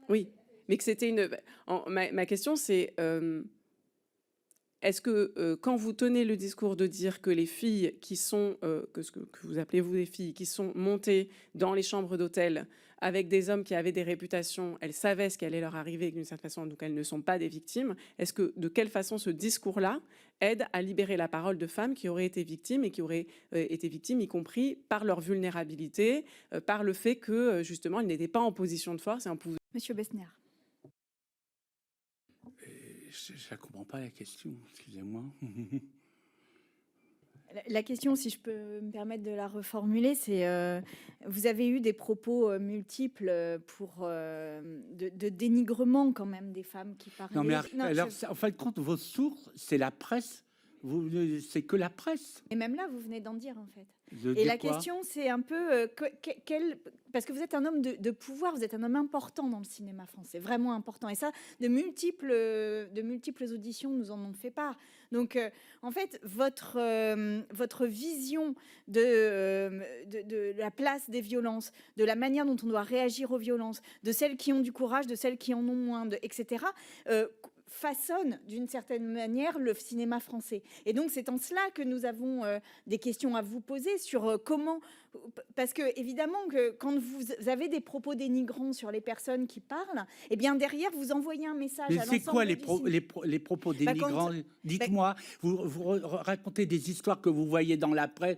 Oui, mais que c'était une... ma question, c'est... est-ce que quand vous tenez le discours de dire que les filles qui sont, que vous appelez vous des filles, qui sont montées dans les chambres d'hôtel avec des hommes qui avaient des réputations, elles savaient ce qui allait leur arriver d'une certaine façon, donc elles ne sont pas des victimes, est-ce que de quelle façon ce discours-là aide à libérer la parole de femmes qui auraient été victimes et qui auraient été victimes, y compris par leur vulnérabilité, par le fait que justement elles n'étaient pas en position de force et en pouvoir... Monsieur Besnéard. Je ne comprends pas la question, excusez-moi. La question, si je peux me permettre de la reformuler, c'est vous avez eu des propos multiples de dénigrement quand même des femmes qui parlaient. Non, mais alors, en fin de compte, vos sources, c'est la presse. C'est que la presse. Et même là, vous venez d'en dire, en fait. Et la question, c'est un peu... parce que vous êtes un homme de pouvoir, vous êtes un homme important dans le cinéma français, vraiment important. Et ça, de multiples auditions nous en ont fait part. Donc, en fait, votre vision de la place des violences, de la manière dont on doit réagir aux violences, de celles qui ont du courage, de celles qui en ont moins, etc., façonne d'une certaine manière le cinéma français. Et donc c'est en cela que nous avons des questions à vous poser sur comment, parce que évidemment que quand vous avez des propos dénigrants sur les personnes qui parlent, eh bien derrière vous envoyez un message à l'ensemble. Mais c'est quoi les propos dénigrants? Dites-moi, vous racontez des histoires que vous voyez dans la presse.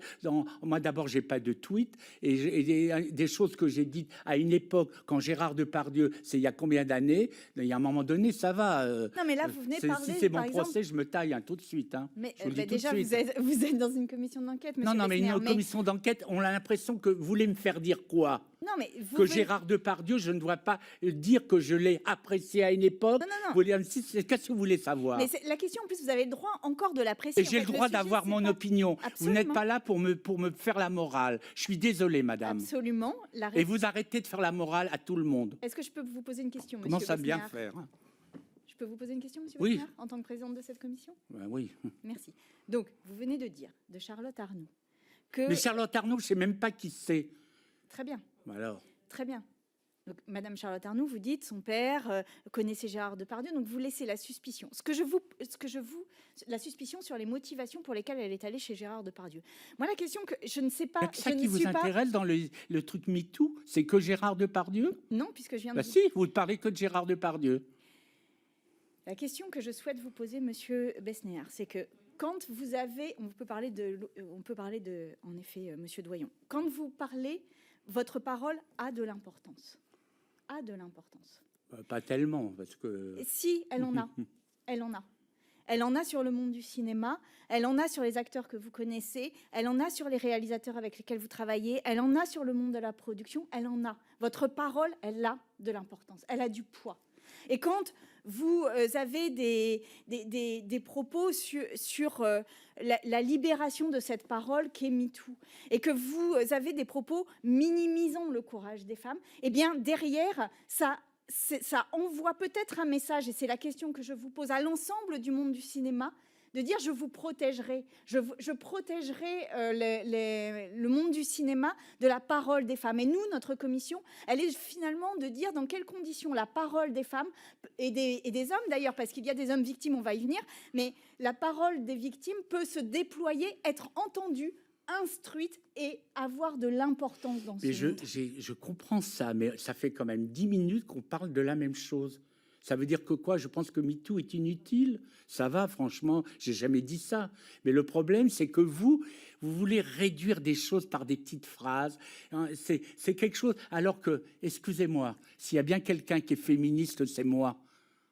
Moi d'abord j'ai pas de tweet et des choses que j'ai dites à une époque quand Gérard Depardieu, c'est il y a combien d'années? Il y a un moment donné, ça va. Non, mais là, vous venez parler... Si c'est mon procès, je me taille tout de suite. Hein. Mais déjà, vous êtes dans une commission d'enquête, monsieur Non, mais Besnéard, une commission d'enquête, on a l'impression que vous voulez me faire dire quoi? Non, mais Gérard Depardieu, je ne dois pas dire que je l'ai apprécié à une époque. Non. Qu'est-ce que vous voulez savoir? Mais la question, en plus, vous avez le droit encore de l'apprécier. Et j'ai le droit d'avoir mon opinion. Absolument. Vous n'êtes pas là pour me faire la morale. Je suis désolé, madame. Absolument. Et vous arrêtez de faire la morale à tout le monde. Est-ce que je peux vous poser une question, monsieur Comment ça Besnéard? bien faire? Je peux vous poser une question, monsieur Oui. Besnéard, en tant que présidente de cette commission? Oui. Merci. Donc, vous venez de dire de Charlotte Arnoult que... Mais Charlotte Arnoult, je ne sais même pas qui c'est. Très bien. Alors. Très bien. Donc, Madame Charlotte Arnoult, vous dites son père connaissait Gérard Depardieu, donc vous laissez la suspicion. La suspicion sur les motivations pour lesquelles elle est allée chez Gérard Depardieu. Moi, la question que je ne sais pas. C'est ça qui vous intéresse dans le truc MeToo, c'est que Gérard Depardieu? Non, puisque je viens de. Si, vous ne parlez que de Gérard Depardieu. La question que je souhaite vous poser, monsieur Besnéard, c'est que quand vous avez, on peut parler de, en effet, monsieur Doyon. Quand vous parlez, votre parole a de l'importance. A de l'importance. Pas tellement, parce que... Si, elle en a. Elle en a. Elle en a sur le monde du cinéma, elle en a sur les acteurs que vous connaissez, elle en a sur les réalisateurs avec lesquels vous travaillez, elle en a sur le monde de la production, elle en a. Votre parole, elle a de l'importance, elle a du poids. Et quand vous avez des propos sur la libération de cette parole qui est MeToo, et que vous avez des propos minimisant le courage des femmes, eh bien derrière, ça envoie peut-être un message, et c'est la question que je vous pose à l'ensemble du monde du cinéma, de dire je vous protégerai, je protégerai le monde du cinéma de la parole des femmes. Et nous, notre commission, elle est finalement de dire dans quelles conditions la parole des femmes et des hommes d'ailleurs, parce qu'il y a des hommes victimes, on va y venir, mais la parole des victimes peut se déployer, être entendue, instruite et avoir de l'importance dans ce monde. Je comprends ça, mais ça fait quand même 10 minutes qu'on parle de la même chose. Ça veut dire que quoi? Je pense que MeToo est inutile. Ça va, franchement, j'ai jamais dit ça. Mais le problème, c'est que vous voulez réduire des choses par des petites phrases. C'est quelque chose... Alors que, excusez-moi, s'il y a bien quelqu'un qui est féministe, c'est moi.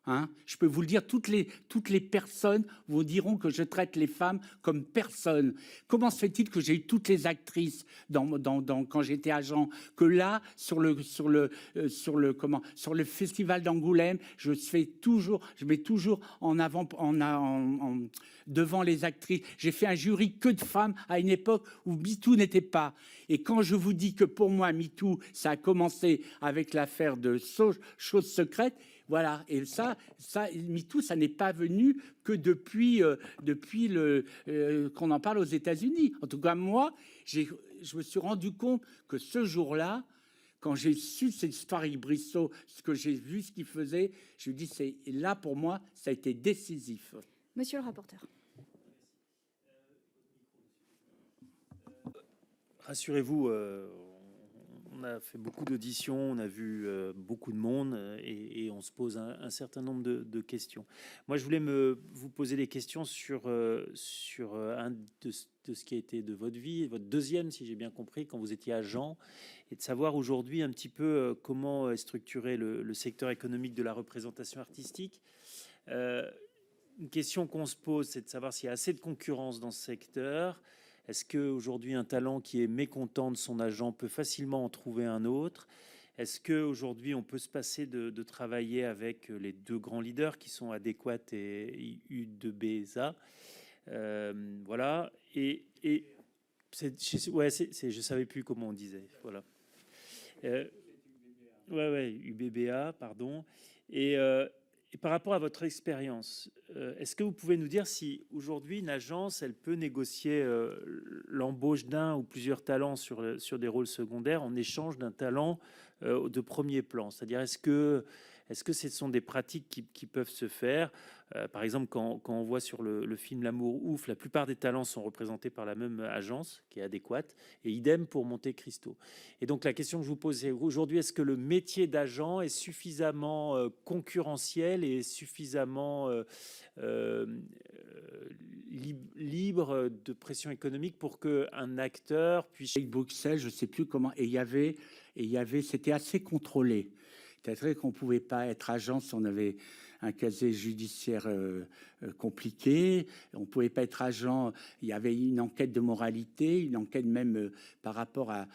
Hein? Je peux vous le dire, toutes les personnes vous diront que je traite les femmes comme personne. Comment se fait-il que j'ai eu toutes les actrices quand j'étais agent, que là sur le festival d'Angoulême, je mets toujours en avant devant les actrices. J'ai fait un jury que de femmes à une époque où MeToo n'était pas. Et quand je vous dis que pour moi MeToo, ça a commencé avec l'affaire de choses secrètes. Voilà, et ça, MeToo, ça n'est pas venu que depuis qu'on en parle aux États-Unis. En tout cas, moi, je me suis rendu compte que ce jour-là, Quand j'ai su cette histoire avec Brissot, ce que j'ai vu, ce qu'il faisait, je me dis, c'est là pour moi, ça a été décisif. Monsieur le rapporteur. Rassurez-vous, on a fait beaucoup d'auditions, on a vu beaucoup de monde et on se pose un certain nombre de questions. Moi, je voulais vous poser des questions sur un de ce qui a été de votre vie, votre deuxième, si j'ai bien compris, quand vous étiez agent, et de savoir aujourd'hui un petit peu comment est structuré le secteur économique de la représentation artistique. Une question qu'on se pose, c'est de savoir s'il y a assez de concurrence dans ce secteur. Est-ce qu'aujourd'hui, un talent qui est mécontent de son agent peut facilement en trouver un autre? Est-ce qu'aujourd'hui, on peut se passer de travailler avec les deux grands leaders qui sont Adéquat et U2BSA? Voilà. Et je savais plus comment on disait. Voilà. UBBA, pardon. Et par rapport à votre expérience, est-ce que vous pouvez nous dire si aujourd'hui une agence, elle peut négocier l'embauche d'un ou plusieurs talents sur des rôles secondaires en échange d'un talent de premier plan? C'est-à-dire, est-ce que ce sont des pratiques qui peuvent se faire? Par exemple, quand on voit sur le film L'Amour ouf, la plupart des talents sont représentés par la même agence qui est Adéquate, et idem pour Monte Cristo. Et donc la question que je vous pose, c'est aujourd'hui, est-ce que le métier d'agent est suffisamment concurrentiel et suffisamment libre de pression économique pour qu'un acteur puisse... Avec Bruxelles, je ne sais plus comment, et il y avait, c'était assez contrôlé. C'est vrai qu'on ne pouvait pas être agent si on avait un casier judiciaire compliqué. On ne pouvait pas être agent. Il y avait une enquête de moralité, une enquête même par rapport à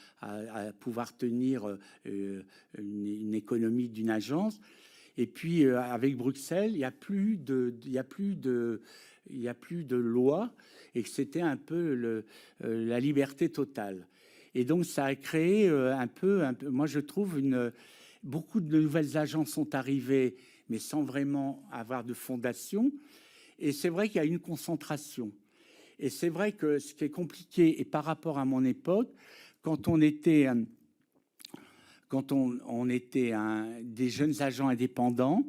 pouvoir tenir une économie d'une agence. Et puis avec Bruxelles, il n'y a plus de loi, et que c'était un peu la liberté totale. Et donc ça a créé un peu, moi je trouve beaucoup de nouvelles agences sont arrivées, mais sans vraiment avoir de fondation. Et c'est vrai qu'il y a une concentration. Et c'est vrai que ce qui est compliqué, et par rapport à mon époque, quand on était des jeunes agents indépendants,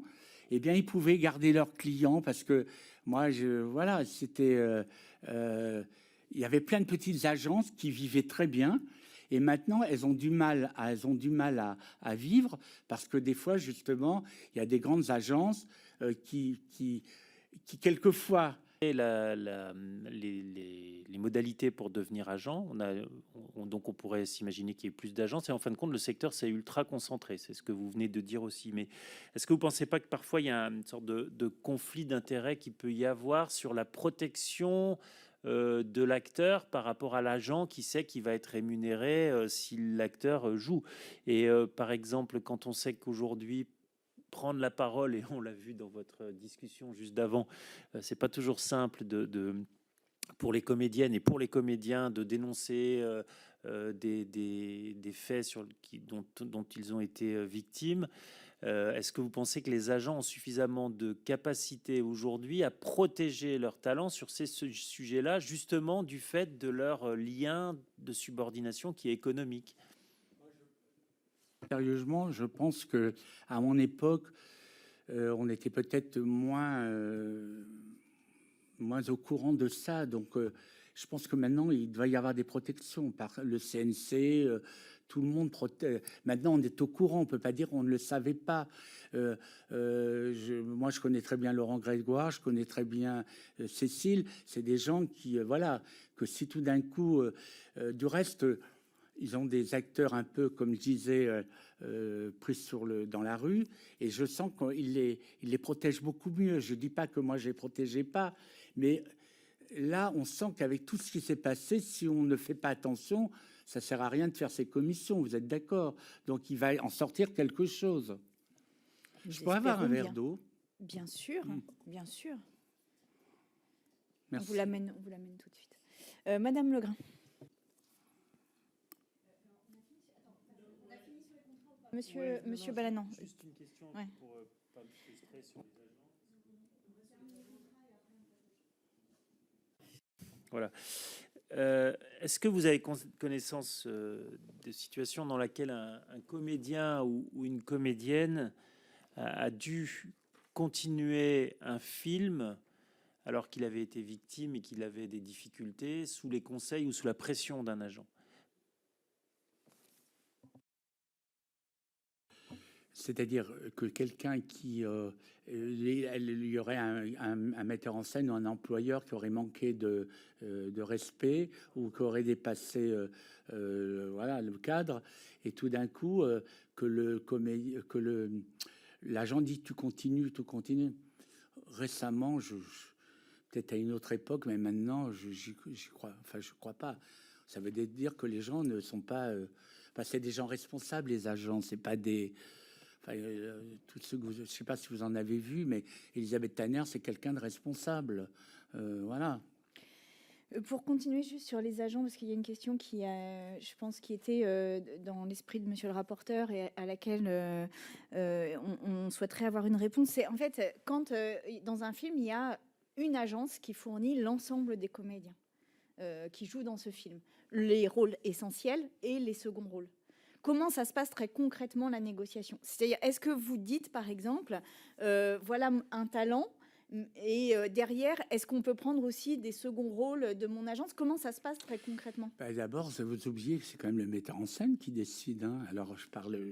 eh bien, ils pouvaient garder leurs clients parce que moi, il y avait plein de petites agences qui vivaient très bien. Et maintenant, elles ont du mal à vivre parce que des fois, justement, il y a des grandes agences qui quelquefois... Les modalités pour devenir agent, donc on pourrait s'imaginer qu'il y ait plus d'agences, et en fin de compte, le secteur s'est ultra concentré. C'est ce que vous venez de dire aussi. Mais est-ce que vous ne pensez pas que parfois, il y a une sorte de conflit d'intérêts qui peut y avoir sur la protection de l'acteur par rapport à l'agent qui sait qu'il va être rémunéré si l'acteur joue? Et par exemple, quand on sait qu'aujourd'hui, prendre la parole, et on l'a vu dans votre discussion juste d'avant, c'est pas toujours simple pour les comédiennes et pour les comédiens de dénoncer des faits dont ils ont été victimes. Est-ce que vous pensez que les agents ont suffisamment de capacité aujourd'hui à protéger leurs talents sur ces sujets-là, justement du fait de leur lien de subordination qui est économique? Sérieusement, je pense que à mon époque, on était peut-être moins au courant de ça. Donc, je pense que maintenant, il doit y avoir des protections par le CNC. Tout le monde protège. Maintenant, on est au courant. On peut pas dire on ne le savait pas. Moi, je connais très bien Laurent Grégoire. Je connais très bien Cécile. C'est des gens qui, que si tout d'un coup, du reste. Ils ont des acteurs un peu, comme je disais, pris dans la rue, et je sens qu'ils les protègent beaucoup mieux. Je ne dis pas que moi, je ne les protégeais pas, mais là, on sent qu'avec tout ce qui s'est passé, si on ne fait pas attention, ça ne sert à rien de faire ces commissions, vous êtes d'accord? Donc, il va en sortir quelque chose. Je peux avoir un verre d'eau? Bien sûr, bien sûr. Merci. On vous l'amène tout de suite. Madame Legrain. Monsieur Balanant. Juste une question pour pas me frustrer sur les agents. Voilà. Est-ce que vous avez connaissance de situations dans laquelle un comédien ou une comédienne a dû continuer un film alors qu'il avait été victime et qu'il avait des difficultés sous les conseils ou sous la pression d'un agent? C'est-à-dire que quelqu'un qui... il y aurait un metteur en scène ou un employeur qui aurait manqué de respect ou qui aurait dépassé voilà, le cadre, et tout d'un coup, l'agent dit tu continues, tu continues. Récemment, peut-être à une autre époque, mais maintenant, j'y crois, enfin, je crois pas. Ça veut dire que les gens ne sont pas... enfin, c'est des gens responsables, les agents, c'est pas des... Enfin, tout ce que je ne sais pas si vous en avez vu, mais Elisabeth Tanner, c'est quelqu'un de responsable. Voilà. Pour continuer juste sur les agents, parce qu'il y a une question qui, je pense, qui était dans l'esprit de monsieur le rapporteur et à laquelle on souhaiterait avoir une réponse. C'est en fait, quand dans un film, il y a une agence qui fournit l'ensemble des comédiens qui jouent dans ce film, les rôles essentiels et les seconds rôles. Comment ça se passe très concrètement, la négociation? C'est-à-dire, est-ce que vous dites, par exemple, voilà un talent, et derrière, est-ce qu'on peut prendre aussi des seconds rôles de mon agence? Comment ça se passe très concrètement? D'abord, vous oubliez que c'est quand même le metteur en scène qui décide. Hein. Alors,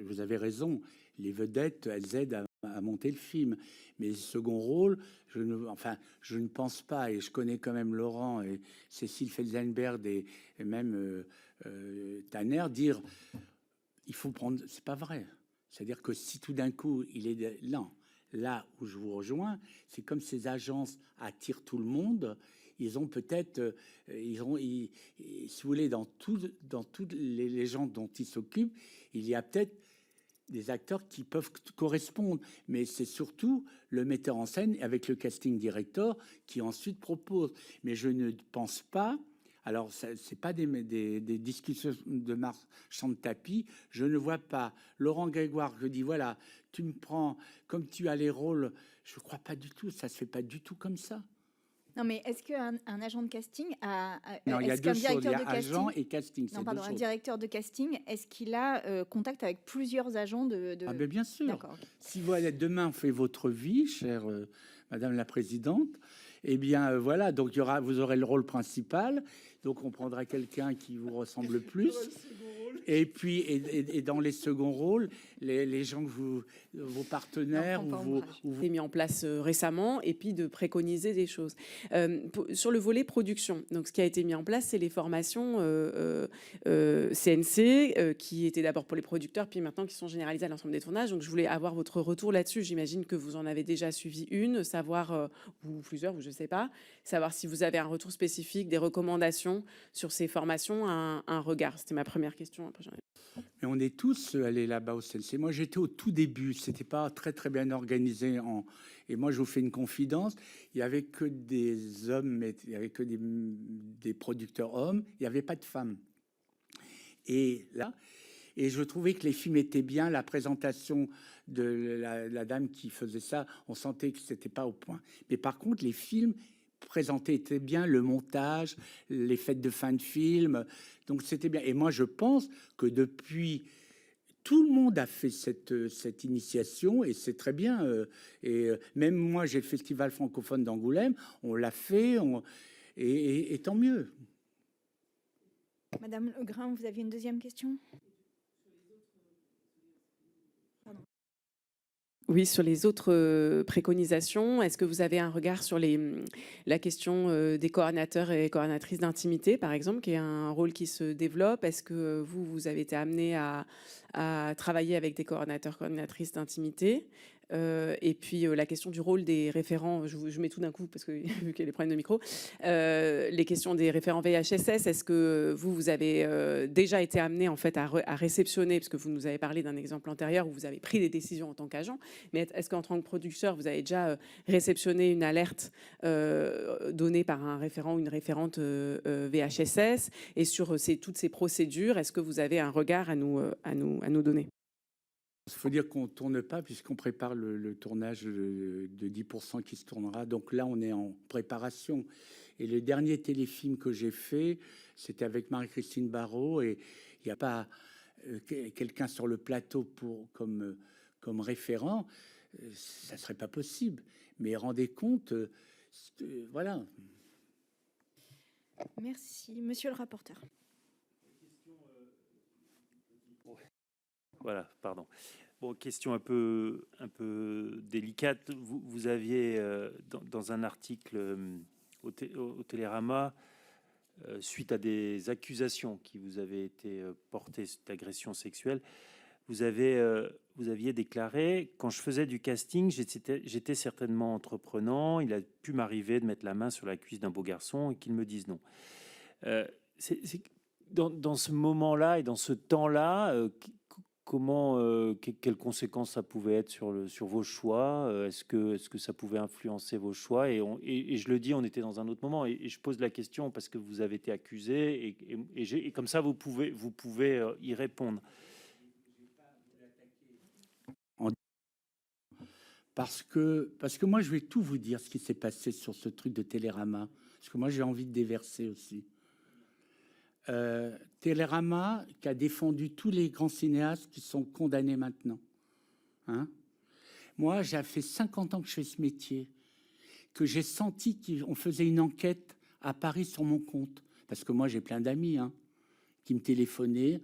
vous avez raison, les vedettes, elles aident à monter le film. Mais les seconds rôles, je ne pense pas, et je connais quand même Laurent et Cécile Felsenberg et même Tanner, dire... Il faut prendre, c'est pas vrai. C'est-à-dire que si tout d'un coup il est là où je vous rejoins, c'est comme ces agences attirent tout le monde. Ils ont peut-être, si vous voulez, dans toutes les gens dont ils s'occupent, il y a peut-être des acteurs qui peuvent correspondre, mais c'est surtout le metteur en scène avec le casting director qui ensuite propose. Mais je ne pense pas. Alors, c'est pas des discussions de marchand de tapis. Je ne vois pas Laurent Grégoire qui dit voilà, tu me prends comme tu as les rôles. Je crois pas du tout. Ça se fait pas du tout comme ça. Non, mais est-ce qu'un agent de casting non, il y a deux choses. Il y a agent et casting. Non, pardon, un directeur de casting, est-ce qu'il a contact avec plusieurs agents de... Ah ben bien sûr. D'accord. Si vous allez demain, on fait votre vie, chère Madame la Présidente. Eh bien, voilà. Donc vous aurez le rôle principal. Donc on prendra quelqu'un qui vous ressemble plus. Et puis, et dans les seconds rôles, les gens que vos partenaires ou vous mis en place récemment, et puis de préconiser des choses. Sur le volet production, donc ce qui a été mis en place, c'est les formations CNC, qui étaient d'abord pour les producteurs, puis maintenant qui sont généralisées à l'ensemble des tournages. Donc je voulais avoir votre retour là-dessus. J'imagine que vous en avez déjà suivi une, savoir, ou plusieurs, ou je ne sais pas, savoir si vous avez un retour spécifique, des recommandations sur ces formations, un regard. C'était ma première question. Après, mais on est tous allés là-bas au CNC. Moi, j'étais au tout début. C'était pas très très bien organisé. Et moi, je vous fais une confidence. Il y avait que des hommes, mais il y avait que des producteurs hommes. Il n'y avait pas de femmes. Et là, et je trouvais que les films étaient bien. La présentation de la dame qui faisait ça, on sentait que c'était pas au point. Mais par contre, les films présenté était bien, le montage, les fêtes de fin de film, donc c'était bien. Et moi, je pense que depuis, tout le monde a fait cette initiation et c'est très bien. Et même moi, j'ai le Festival francophone d'Angoulême, on l'a fait, et tant mieux. Madame Legrain, vous aviez une deuxième question? Oui, sur les autres préconisations, est-ce que vous avez un regard sur la question des coordinateurs et coordinatrices d'intimité, par exemple, qui est un rôle qui se développe? Est-ce que vous avez été amené à travailler avec des coordinateurs, coordinatrices d'intimité? Et puis la question du rôle des référents, je mets tout d'un coup parce que vu qu'il y a des problèmes de micro, les questions des référents VHSS, est-ce que vous avez déjà été amené en fait à réceptionner, parce que vous nous avez parlé d'un exemple antérieur où vous avez pris des décisions en tant qu'agent, mais est-ce qu'en tant que producteur, vous avez déjà réceptionné une alerte donnée par un référent ou une référente VHSS, et sur toutes ces procédures, est-ce que vous avez un regard à nous donner? Il faut dire qu'on ne tourne pas puisqu'on prépare le tournage de 10% qui se tournera. Donc là, on est en préparation. Et le dernier téléfilm que j'ai fait, c'était avec Marie-Christine Barrault, et il n'y a pas quelqu'un sur le plateau comme référent, ça ne serait pas possible. Mais rendez compte, voilà. Merci. Monsieur le rapporteur. Voilà, pardon. Bon, question un peu délicate. Vous aviez, dans un article au Télérama, suite à des accusations qui vous avaient été portées d'agression sexuelle, vous aviez déclaré: quand je faisais du casting, j'étais certainement entreprenant. Il a pu m'arriver de mettre la main sur la cuisse d'un beau garçon et qu'il me dise non. Dans ce moment-là et dans ce temps-là, quelles conséquences ça pouvait être sur vos choix? Est-ce que ça pouvait influencer vos choix? Et je le dis, on était dans un autre moment, et je pose la question parce que vous avez été accusé, et comme ça vous pouvez y répondre. Parce que moi, je vais tout vous dire, ce qui s'est passé sur ce truc de Télérama. Parce que moi, j'ai envie de déverser aussi. Télérama, qui a défendu tous les grands cinéastes qui sont condamnés maintenant. Hein? Moi, j'ai fait 50 ans que je fais ce métier, que j'ai senti qu'on faisait une enquête à Paris sur mon compte. Parce que moi, j'ai plein d'amis qui me téléphonaient.